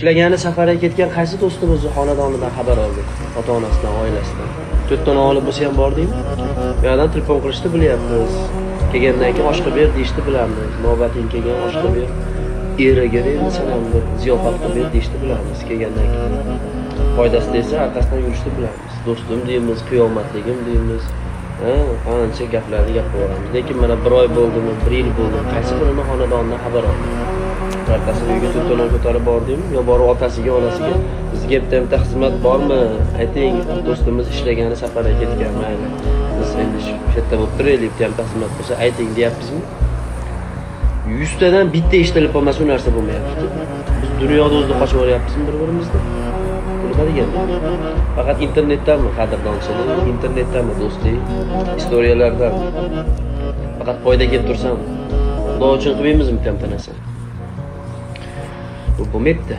Ishlagani safarga ketgan qaysi do'stimizni xonadonidan xabar oldik? Ota-onasidan, oilasidan. 4 ta o'g'li bo'lsa ham bordingmi? Bu yerdan telefon qilishni bilyapmiz. Kelgandan keyin oshqa ber deyishni bilamiz. Navbating kelgan oshqa ber. Eriga endi sanamni ziyofat qilib ber deyishni bilamiz kelgandan keyin. Foydasi desa arkasidan yurishni bilamiz. Do'stim deymiz, qiyomatligim deymiz. Qancha gaplarni gapiraveramiz. Lekin mana 1 oy bo'ldimi, 1 yil bo'ldimi, qaysi birini xonadonidan xabar oldik? Birortasi uyga to'lon ko'tarib bordingmi yo borib otasiga, onasiga bizga bitta xizmat bormi? Ayting, do'stimiz ishlagani safarga ketgan, mayli. Biz endi shu yerda bo'lib turaylik, bitta xizmat bo'lsa ayting deyapmizmi? 100 tadan bitta eshitilib qolmasa u narsa bo'lmayapti. Biz dunyoda o'zida qochib o'ryapmizmi bir-birimizdan? Nima deganda? Faqat internetdanmi qadrdonchilik, internetdanmi do'stlik, istoriyalardan. Faqat foyda kelib tursam, Xudo uchun qilmaymizmi bitta narsa? Bu bo'lmayapti.